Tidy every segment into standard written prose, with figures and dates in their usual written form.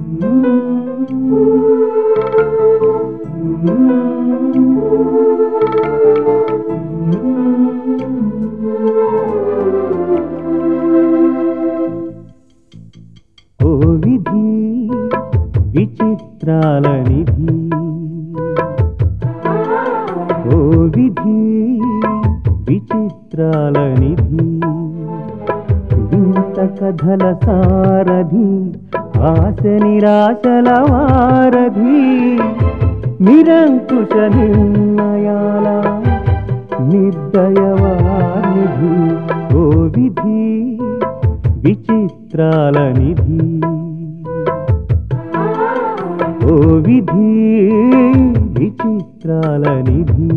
ఓ విధి విచిత్రాల నిధి, ఓ విధి విచిత్రాల నిధి, వింత కథల సారథి, ఆశ నిరాశల వారధి, నిరంకుశ నిర్ణయాల నిర్దయవానిధి, ఓ విధి విచిత్రాల నిధి, ఓ విధి విచిత్రాల నిధి.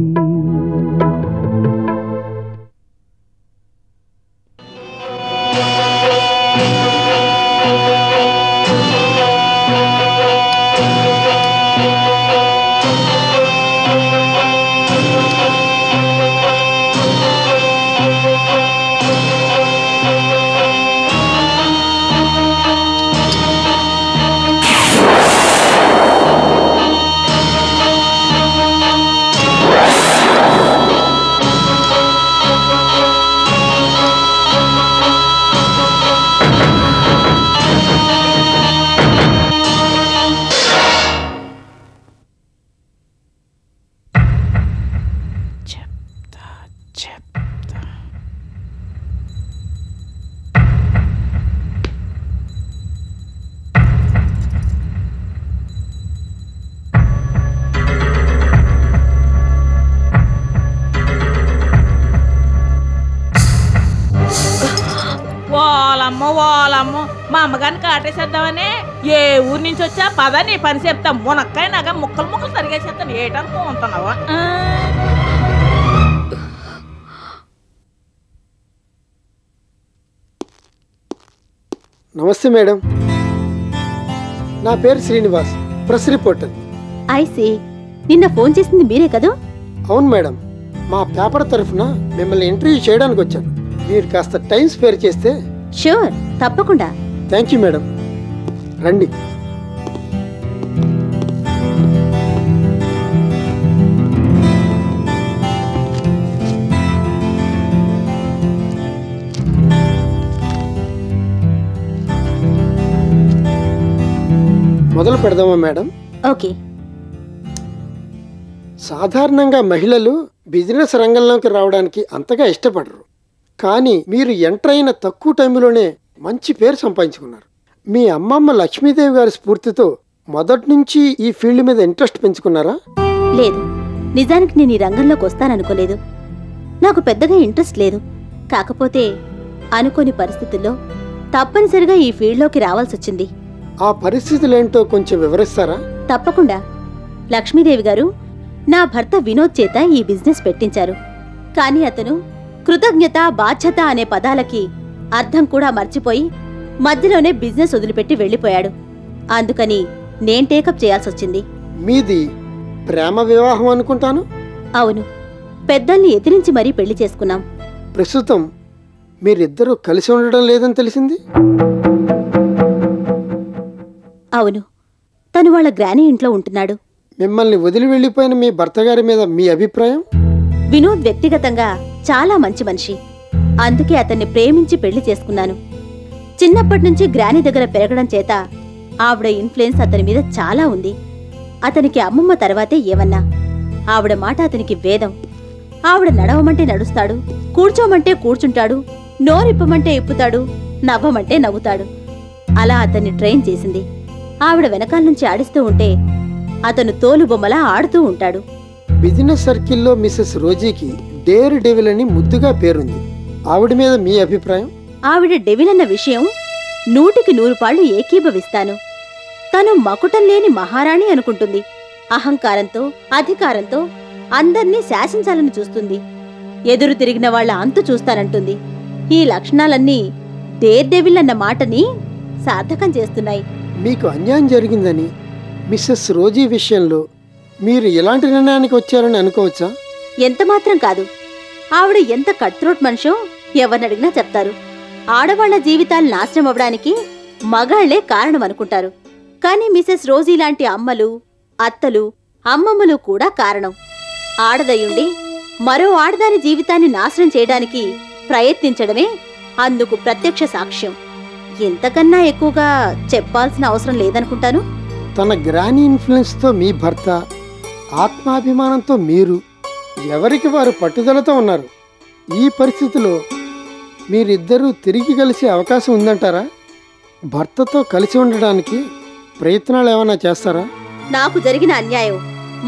మా అమ్మగారిని కాటేసేద్దామని ఏ ఊరి నుంచి వచ్చా పద నీ పని చెప్తా. మునక్కాయ నాగా ముక్కలు ముక్కలు తరిగేసేస్తాను. ఏటనుకుంటున్నావా? నమస్తే మేడం, నా పేరు శ్రీనివాస్, ప్రెస్ రిపోర్టర్. ఐసి నిన్న ఫోన్ చేసింది మీరే కదా? అవును మేడం, మా పేపర్ తరఫున మిమ్మల్ని ఇంటర్వ్యూ చేయడానికి వచ్చాను. మీరు కాస్త టైం స్పేర్ చేస్తే. షూర్, తప్పకుండా. థ్యాంక్ యూ మేడం, రండి. మొదలు పెడదామా మేడం? ఓకే. సాధారణంగా మహిళలు బిజినెస్ రంగంలోకి రావడానికి అంతగా ఇష్టపడరు, కానీ మీరు ఎంటర్ అయిన తక్కువ టైంలోనే మంచి పేరు సంపాదించుకున్నారు. మీ అమ్మమ్మ లక్ష్మీదేవి గారి స్ఫూర్తితో మొదటి నుంచి ఈ ఫీల్డ్ మీద ఇంట్రెస్ట్ పెంచుకున్నారా? లేదు, నిజానికి నేను ఈ రంగంలోకి వస్తాననుకోలేదు. నాకు పెద్దగా ఇంట్రెస్ట్ లేదు. కాకపోతే అనుకోని పరిస్థితుల్లో తప్పనిసరిగా ఈ ఫీల్డ్లోకి రావాల్సి వచ్చింది. ఆ పరిస్థితులేంటో కొంచెం వివరిస్తారా? తప్పకుండా. లక్ష్మీదేవి గారు నా భర్త వినోద్ చేత ఈ బిజినెస్ పెట్టించారు. కానీ అతను కృతజ్ఞత, బాధ్యత అనే పదాలకి అర్థం కూడా మర్చిపోయి మధ్యలోనే బిజినెస్ వదిలిపెట్టి వెళ్ళిపోయాడు. అందుకని నేను టేకప్ చేయాల్సి వచ్చింది. మీది ప్రేమ వివాహం అనుకుంటాను? అవును, పెద్దల్ని ఎదిరించి మరీ పెళ్లి చేసుకున్నాం. ప్రస్తుతం మీరిద్దరూ కలిసి ఉండడం లేదని తెలిసింది. అవును, తను వాళ్ళ గ్రానీ ఇంట్లో ఉంటున్నాడు. మిమ్మల్ని వదిలి వెళ్ళిపోయిన మీ భర్త గారి మీద మీ అభిప్రాయం? వినోద్ వ్యక్తిగతంగా చాలా మంచి మనిషి. అందుకే అతన్ని ప్రేమించి పెళ్లి చేసుకున్నాను. చిన్నప్పటి నుంచి గ్రానీ దగ్గర పెరగడం చేత ఆవిడ ఇన్ఫ్లుయెన్స్ అతని మీద చాలా ఉంది. అతనికి అమ్మమ్మ తర్వాతే ఏమన్నా. ఆవిడ మాట అతనికి వేదం. ఆవిడ నడవమంటే నడుస్తాడు, కూర్చోమంటే కూర్చుంటాడు, నోరిప్పమంటే ఇప్పుతాడు, నవ్వమంటే నవ్వుతాడు. అలా అతన్ని ట్రైన్ చేసింది. ఆవిడ వెనకాల నుంచి ఆడిస్తూ ఉంటే అతను తోలు బొమ్మలా ఆడుతూ ఉంటాడు. బిజినెస్ సర్కిల్లో మిసెస్ రోజీకి డేర్ డెవిల్ అని ముద్దుగా పేరుంది. ఆవిడ మీద మీ అభిప్రాయం? ఆవిడ డెవిల్ అన్న విషయం 100కి 100 పాళ్ళు ఏకీభవిస్తాను. తను మకుటం లేని మహారాణి అనుకుంటుంది. అహంకారంతో, అధికారంతో అందర్నీ శాసించాలని చూస్తుంది. ఎదురు తిరిగిన వాళ్ల అంతు చూస్తానంటుంది. ఈ లక్షణాలన్నీ డేర్ డెవిల్ అన్న మాటని సార్థకం చేస్తున్నాయి. మీకు అన్యాయం జరిగిందని మిస్సెస్ రోజీ విషయంలో మీరు ఎలాంటి నిర్ణయానికి వచ్చారని అనుకోవచ్చా? ఎంతమాత్రం కాదు. ఆవిడ ఎంత కట్త్రోట్ మనిషో ఎవరినడిగినా చెప్తారు. ఆడవాళ్ల జీవితాలు నాశనం అవ్వడానికి మగాళ్లే కారణం అనుకుంటారు. కానీ మిసెస్ రోజీ లాంటి అమ్మలు, అత్తలు, అమ్మమ్మలు కూడా కారణం. ఆడదయుండి మరో ఆడదాని జీవితాన్ని నాశనం చేయడానికి ప్రయత్నించడమే అందుకు ప్రత్యక్ష సాక్ష్యం. ఇంతకన్నా ఎక్కువగా చెప్పాల్సిన అవసరం లేదనుకుంటాను. తన గ్రానీ ఇన్ఫ్లుయెన్స్తో మీ భర్త, ఆత్మాభిమానంతో మీరు ఎవరికి వారు పట్టుదలతో ఉన్నారు. ఈ పరిస్థితిలో మీరిద్దరూ తిరిగి కలిసే అవకాశం ఉందంటారా? భర్తతో కలిసి ఉండడానికి ప్రయత్నాలు ఏమైనా చేస్తారా? నాకు జరిగిన అన్యాయం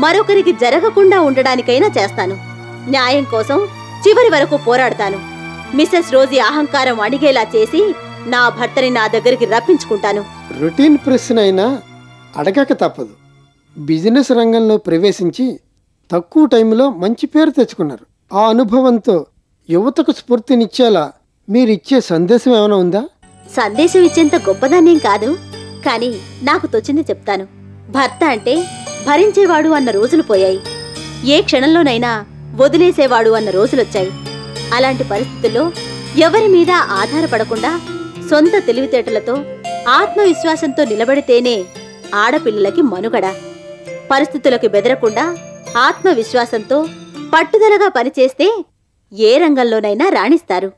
మరొకరికి జరగకుండా ఉండడానికైనా చేస్తాను. న్యాయం కోసం చివరి వరకు పోరాడతాను. మిసెస్ రోజీ అహంకారం అడిగేలా చేసి నా భర్తని నా దగ్గరికి రప్పించుకుంటాను. రొటీన్ ప్రశ్న అయినా అడగక తప్పదు. బిజినెస్ రంగంలో ప్రవేశించి తక్కువ టైంలో మంచి పేరు తెచ్చుకున్నారు. ఆ అనుభవంతో యువతకు స్ఫూర్తినిచ్చేలా మీరిచ్చే సందేశం ఏమైనా ఉందా? సందేశం ఇచ్చేంత గొప్పదాన్నేం కాదు, కానీ నాకు తోచింది చెప్తాను. భర్త అంటే భరించేవాడు అన్న రోజులు పోయాయి. ఏ క్షణంలోనైనా వదిలేసేవాడు అన్న రోజులొచ్చాయి. అలాంటి పరిస్థితుల్లో ఎవరి మీద ఆధారపడకుండా సొంత తెలివితేటలతో ఆత్మవిశ్వాసంతో నిలబడితేనే ఆడపిల్లలకి మనుగడ. పరిస్థితులకు బెదరకుండా ఆత్మవిశ్వాసంతో పట్టుదలగా పనిచేస్తే ఏ రంగంలోనైనా రాణిస్తారు.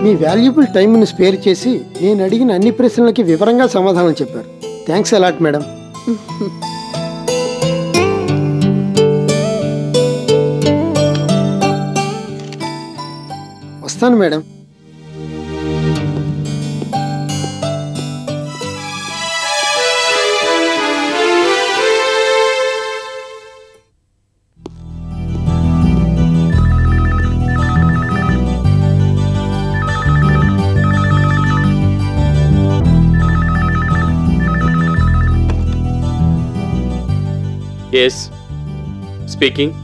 మీ వాల్యుబుల్ టైంను స్పేర్ చేసి నేను అడిగిన అన్ని ప్రశ్నలకి వివరంగా సమాధానం చెప్పారు. Thanks a lot madam. వస్తాను madam. Yes speaking.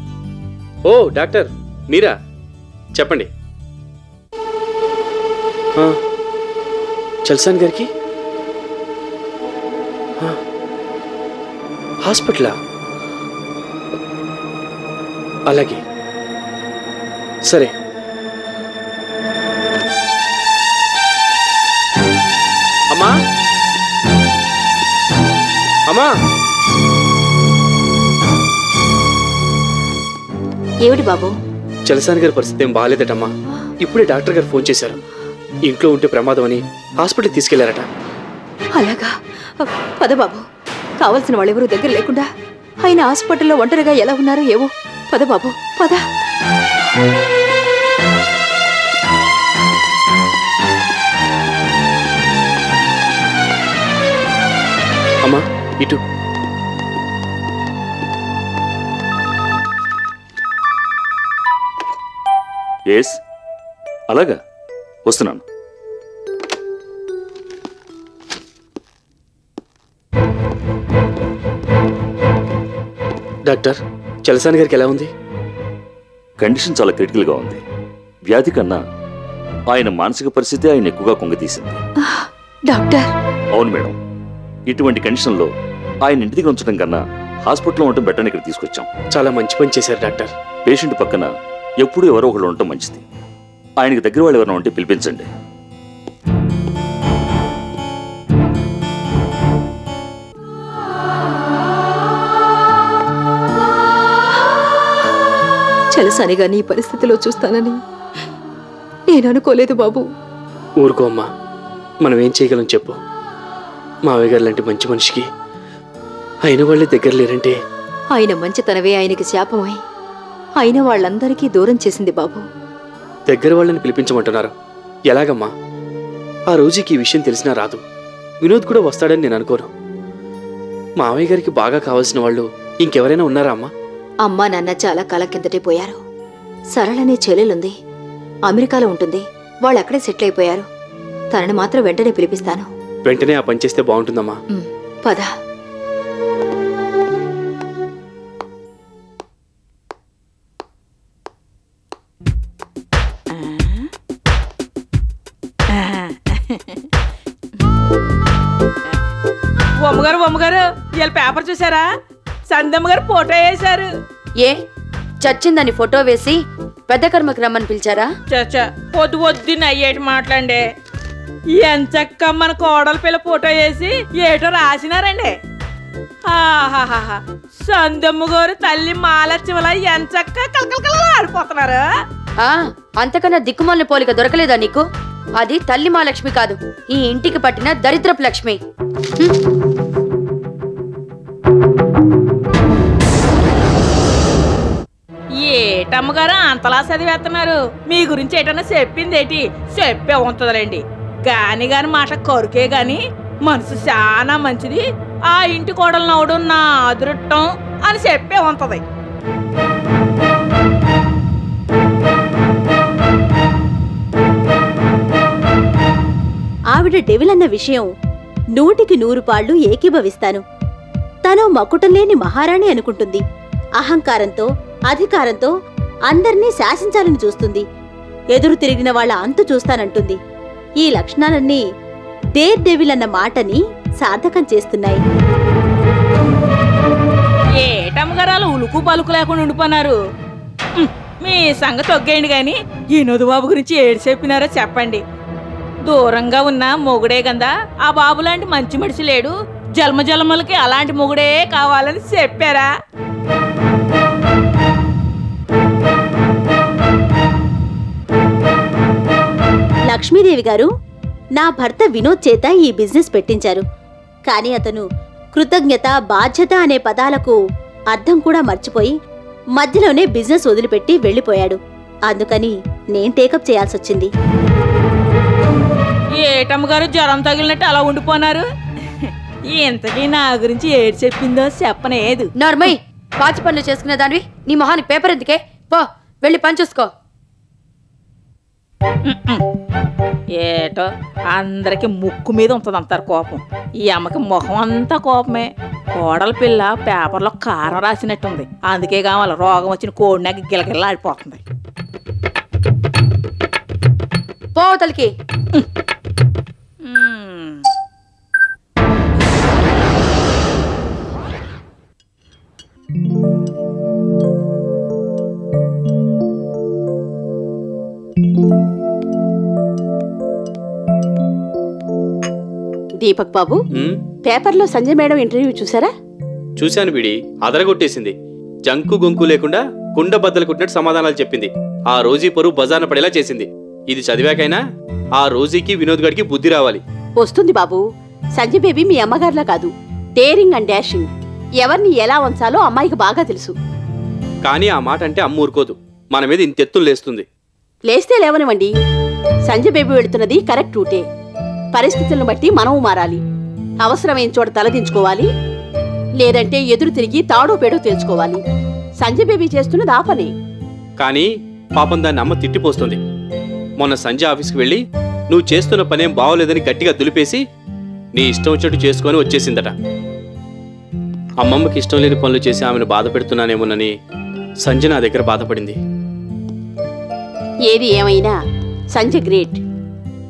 Oh doctor మీరా, చెప్పండి. చల్సాన్ గారికి హాస్పిటలా? అలాగే సరే. అమ్మా అమ్మా. ఏమిటి బాబు? చలసాని గారి పరిస్థితి ఏం బాగాలేదటమ్మా. ఇప్పుడే డాక్టర్ గారు ఫోన్ చేశారు. ఇంట్లో ఉంటే ప్రమాదం అని హాస్పిటల్కి తీసుకెళ్లారట. అలాగా? పద బాబు, కావలసిన వాళ్ళెవరూ దగ్గర లేకుండా ఆయన హాస్పిటల్లో ఒంటరిగా ఎలా ఉన్నారో ఏవో. పద బాబు పద. అమ్మా ఇటు. ఎస్ అలాగా, వస్తున్నాను. డాక్టర్, చలసాని గారికి ఎలా ఉంది? కండిషన్ చాలా క్రిటికల్గా ఉంది. వ్యాధి కన్నా ఆయన మానసిక పరిస్థితి ఆయన ఎక్కువగా కుంగతీసింది. డాక్టర్. అవును మేడం, ఇటువంటి కండిషన్లో ఆయన ఇంటి దగ్గర ఉంచడం కన్నా హాస్పిటల్లో ఉండటం బెటర్. ఇక్కడ తీసుకొచ్చాం. చాలా మంచి పని చేశారు డాక్టర్. పేషెంట్ పక్కన ఎప్పుడూ ఎవరో ఒకళ్ళు ఉండటం మంచిది. ఆయనకి దగ్గర వాళ్ళు ఎవరైనా ఉంటే పిలిపించండి. చలసానిగా నీ పరిస్థితిలో చూస్తానని నేను అనుకోలేదు బాబు. ఊరుకో అమ్మా, మనం ఏం చేయగలం చెప్పు. మావయ్య గారు లాంటి మంచి మనిషికి అయిన వాళ్ళే దగ్గర లేరంటే ఆయన మంచితనవే ఆయనకి శాపమై అయిన వాళ్ళందరికీ దూరం చేసింది బాబు. దగ్గర వాళ్ళని పిలిపించమంటున్నారు. ఎలాగమ్మా? ఆ రోజుకి ఈ విషయం తెలిసినా రాదు. వినోద్ కూడా వస్తాడని నేను అనుకోను. మావయ్య గారికి బాగా కావాల్సిన వాళ్ళు ఇంకెవరైనా ఉన్నారా అమ్మా? అమ్మా నాన్న చాలా కాలం కిందటే పోయారు. సరళనే చెల్లెలుంది, అమెరికాలో ఉంటుంది. వాళ్ళు అక్కడే సెటిల్ అయిపోయారు. తనని మాత్రం వెంటనే పిలిపిస్తాను. వెంటనే ఆ పని చేస్తే బాగుంటుందమ్మా. పద. అమ్మగారు ఇవాళ పేపర్ చూసారా? సందమ్మ గారు ఫోటో వేశారు. ఏ చచ్చిందని ఫోటో వేసి పెద్ద కర్మకి రమ్మని పిలిచారా? చచ్చా పొద్దు పొద్దున్న అయ్యేటి మాట్లాడే. ఎంచక్క మన కోడల పిల్ల ఫోటో వేసి ఏటో రాసినారండి. ఆహాహా, సందమ్మ గారు తల్లి మాలచ్చివల ఎంచక్క కలకల ఆడిపోతున్నారు. అంతకన్నా దిక్కుమాలిన పోలిక దొరకలేదా నీకు? అది తల్లి మా లక్ష్మి కాదు, ఈ ఇంటికి పట్టిన దరిద్రపు లక్ష్మి. ఏటమ్మగారు అంతలా చదివేస్తున్నారు? మీ గురించి ఏటన్నా చెప్పిందేటి? చెప్పే ఉంటుందిలేండి. గాని మాట కొరికే గాని మనసు చాలా మంచిది, ఆ ఇంటి కోడలు నవ్వడం నా అదృష్టం అని చెప్పే ఉంటది. ఆవిడ డెవిల్ అన్న విషయం 100కి 100 పాళ్ళు ఏకీభవిస్తాను. తను మకుటం లేని మహారాణి అనుకుంటుంది. అహంకారంతో అధికారంతో అందర్నీ శాసించాలని చూస్తుంది. ఎదురు తిరిగిన వాళ్ళ అంతు చూస్తానంటుంది. ఈ లక్షణాలన్నీ డేర్ డెవిల్ అన్న మాటని సార్థకం చేస్తున్నాయి. ఏటమ్మగారాలు ఉలుకు పలుకు లేకుండా ఉండిపోన్నారు. మీ సంగతి ఒగ్గేయండి గాని ఈ నొదుబాబు గురించి ఏడు చెప్పినారో చెప్పండి. దూరంగా ఉన్న మొగుడే గందా, ఆ బాబు లాంటి మంచి మనిషి లేడు, జన్మలకి అలాంటి మొగుడే కావాలని చెప్పారా? లక్ష్మీదేవి గారు నా భర్త వినోద్ చేత ఈ బిజినెస్ పెట్టించారు. కానీ అతను కృతజ్ఞత బాధ్యత అనే పదాలకు అర్థం కూడా మర్చిపోయి మధ్యలోనే బిజినెస్ వదిలిపెట్టి వెళ్లిపోయాడు. అందుకని నేను టేకప్ చేయాల్సొచ్చింది. ఏటమ్మగారు జ్వరం తగిలినట్టు అలా ఉండిపోనారు? ఇంతకీ నా గురించి ఏడు చెప్పిందో చెప్పనేదు. నార్మల్ పాచి పనులు చేసుకునే దానివి నీ మొహానికి పేపర్ ఎందుకే? పో వెళ్ళి పని చూసుకో. ఏటో అందరికి ముక్కు మీద ఉంటుంది అంటారు కోపం. ఈ అమ్మకి ముఖం అంతా కోపమే. కోడల పిల్ల పేపర్లో కారం రాసినట్టుంది, అందుకే కావాలి రోగం వచ్చిన కోడినాకి గిలగిల్లా ఆడిపోతుంది. పోతలకి దీపక్ బాబు, పేపర్లో సంజయ్ మేడం ఇంటర్వ్యూ చూసారా? చూశాను బిడి, అదరగొట్టేసింది. జంకు గొంకు లేకుండా కుండ బద్దలు కుట్టినట్టు సమాధానాలు చెప్పింది. ఆ రోజీ పరువు బజార్న పడేలా చేసింది. ఇది చదివాకైనా ఆ రోజీకి వినోద్ గడికి బుద్ధి రావాలి. వస్తుంది బాబు. సంజయ్ బేబీ మీ అమ్మగారిలా కాదు, డేరింగ్ అండ్ డాషింగ్. ఎవరిని ఎలా ఉంచాలో అమ్మాయికి బాగా తెలుసు. కానీ ఆ మాట అంటే అమ్మ ఊరుకోదు, మన మీద ఇంతెత్తులు లేస్తుంది. లేస్తే లేవనివ్వండి, సంజయ్ బేబీ వెళుతున్నది కరెక్ట్ రూటే. పరిస్థితులను బట్టి మనము మారాలి. అవసరమైన చోట తలదించుకోవాలి, లేదంటే ఎదురు తిరిగి తాడో పేడో తేల్చుకోవాలి. సంజయ్ బేబీ చేస్తున్నది ఆ పని. కానీ పాపం దాన్ని అమ్మ తిట్టిపోస్తుంది. మొన్న సంజయ్ ఆఫీస్కి వెళ్ళి నువ్వు చేస్తున్న పనేం బాగోలేదని గట్టిగా దులిపేసి నీ ఇష్టం వచ్చినట్టు చేసుకొని వచ్చేసిందట. అమ్మమ్మకి ఇష్టం లేని పనులు చేసి ఆమెను బాధ పెడుతున్నానేమోనని సంజయ్ నా దగ్గర బాధపడింది. ఏది ఏమైనా సంజయ్ గ్రేట్.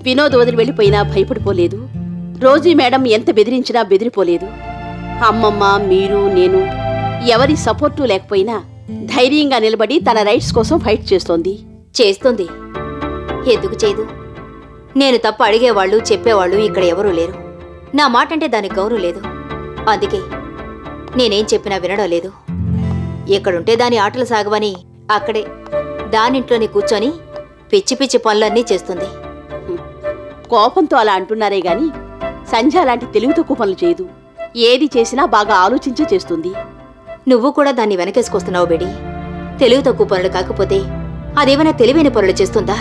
వినోద్ వదిలి వెళ్ళిపోయినా భయపడిపోలేదు. రోజీ మేడం ఎంత బెదిరించినా బెదిరిపోలేదు. అమ్మమ్మ, మీరు, నేను ఎవరి సపోర్టు లేకపోయినా ధైర్యంగా నిలబడి తన రైట్స్ కోసం ఫైట్ చేస్తోంది. చేస్తుంది. ఎందుకు చేయదు? నేను తప్ప అడిగేవాళ్ళు చెప్పేవాళ్ళు ఇక్కడ ఎవరూ లేరు. నా మాట అంటే దానికి గౌరవం లేదు. అందుకే నేనేం చెప్పినా వినడం లేదు. ఎక్కడుంటే దాని ఆటలు సాగవని అక్కడే దానింట్లోనే కూర్చొని పిచ్చి పిచ్చి పనులన్నీ చేస్తుంది. కోపంతో అలా అంటున్నారే గాని సంధ్య అలాంటి తెలివి తక్కువ పనులు చేయదు. ఏది చేసినా బాగా ఆలోచించే చేస్తుంది. నువ్వు కూడా దాన్ని వెనకేసుకొస్తున్నావు బేడి. తెలివి తక్కువ పనులు కాకపోతే అదేమైనా తెలివైన పనులు చేస్తుందా?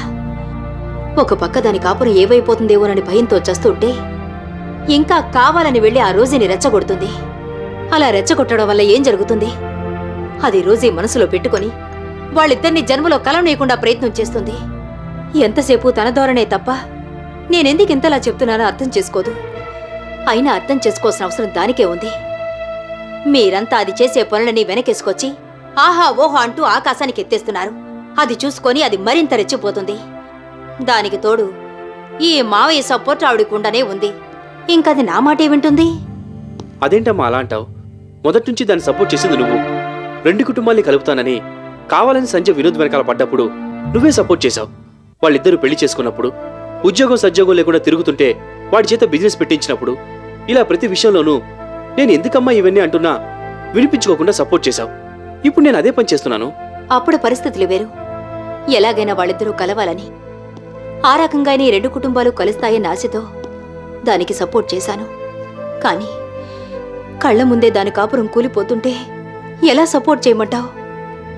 ఒక పక్క దాని కాపురం ఏవైపోతుందేమోనని భయంతో చస్తుంటే ఇంకా కావాలని వెళ్ళి ఆ రోజీని రెచ్చగొడుతుంది. అలా రెచ్చగొట్టడం వల్ల ఏం జరుగుతుంది? అది రోజీ మనసులో పెట్టుకొని వాళ్ళిద్దరిని జన్మలో కలవనీయకుండా ప్రయత్నం చేస్తుంది. ఎంతసేపు తన ధోరణే తప్ప నేనెందుకు ఇంతలా చెప్తున్నానో అర్థం చేసుకోదు. అయినా అర్థం చేసుకోవాల్సిన అవసరం దానికే ఉంది. మీరంతా అది చేసే పనులని వెనకేసుకొచ్చి ఆహా ఓహో అంటూ ఆకాశానికి ఎత్తేస్తున్నారు. అది చూసుకొని అది మరింత రెచ్చిపోతుంది. దానికి తోడు ఈ మావయ్య సపోర్ట్ ఆవిడకుండానే ఉంది. ఇంకది నా మాటే వింటుంది. అదేంటమ్మా అలా అంటావు? మొదటి నుంచి దాన్ని సపోర్ట్ చేసింది నువ్వు. 2 కుటుంబాల్ని కలుపుతానని కావాలని సంజయ్ వినోద్ వెనకాల పడ్డప్పుడు నువ్వే సపోర్ట్ చేశావు. వాళ్ళిద్దరూ పెళ్లి చేసుకున్నప్పుడు ఉద్యోగం సద్యోగం లేకుండా తిరుగుతుంటే వాడి చేత బిజినెస్ పెట్టించినప్పుడు ఇలా ప్రతి విషయంలోనూ నేను ఎందుకమ్మా ఇవన్నీ అంటున్నా వినిపించుకోకుండా సపోర్ట్ చేశావు. ఇప్పుడు నేను అదే పని చేస్తున్నాను. అప్పుడు పరిస్థితులు వేరు. ఎలాగైనా వాళ్ళిద్దరూ కలవాలని, ఆ రకంగానే ఈ 2 కుటుంబాలు కలుస్తాయన్న ఆశతో దానికి సపోర్ట్ చేశాను. కానీ కళ్ల ముందే దాని కాపురం కూలిపోతుంటే ఎలా సపోర్ట్ చేయమంటావు?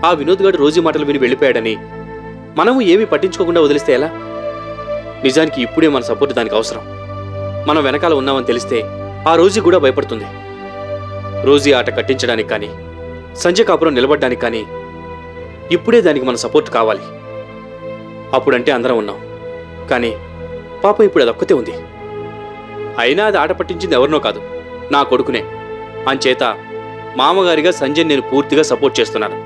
ఆ వినోద్ గారు రోజు మాటలు విని వెళ్ళిపోయాడని మనము ఏమీ పట్టించుకోకుండా వదిలిస్తే ఎలా? నిజానికి ఇప్పుడే మన సపోర్ట్ దానికి అవసరం. మనం వెనకాల ఉన్నామని తెలిస్తే ఆ రోజు కూడా భయపడుతుంది. రోజీ ఆట కట్టించడానికి కానీ సంజయ్ కాపురం నిలబడ్డానికి కానీ ఇప్పుడే దానికి మన సపోర్ట్ కావాలి. అప్పుడంటే అందరం ఉన్నాం, కానీ పాపం ఇప్పుడు అదొక్కతే ఉంది. అయినా అది ఆట పట్టించింది ఎవరినో కాదు, నా కొడుకునే. అంచేత మామగారిగా సంజయ్ నేను పూర్తిగా సపోర్ట్ చేస్తున్నాను.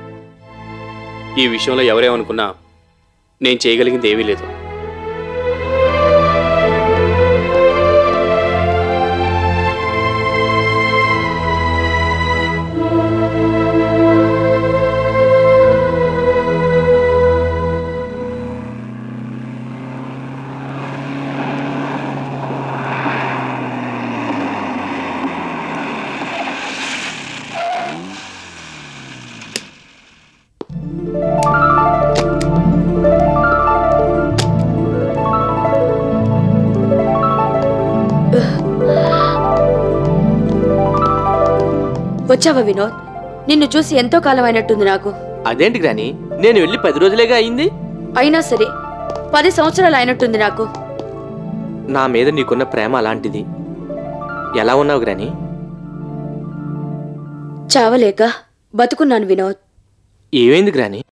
ఈ విషయంలో ఎవరేమనుకున్నా నేను చేయగలిగింది ఏమీ లేదు. వచ్చావా వినోద్? నిన్ను చూసి ఎంతో కాలం అయినట్టుంది నాకు. అదేంటి గ్రాని, నేను వెళ్ళి 10 రోజులేగా అయింది. అయినా సరే 10 సంవత్సరాలు అయినట్టుంది నాకు. నా మీద నీకున్న ప్రేమ అలాంటిది. ఎలా ఉన్నావు గ్రాని? చావలేక బతుకున్నాను వినోద్. ఏమైంది గ్రాని?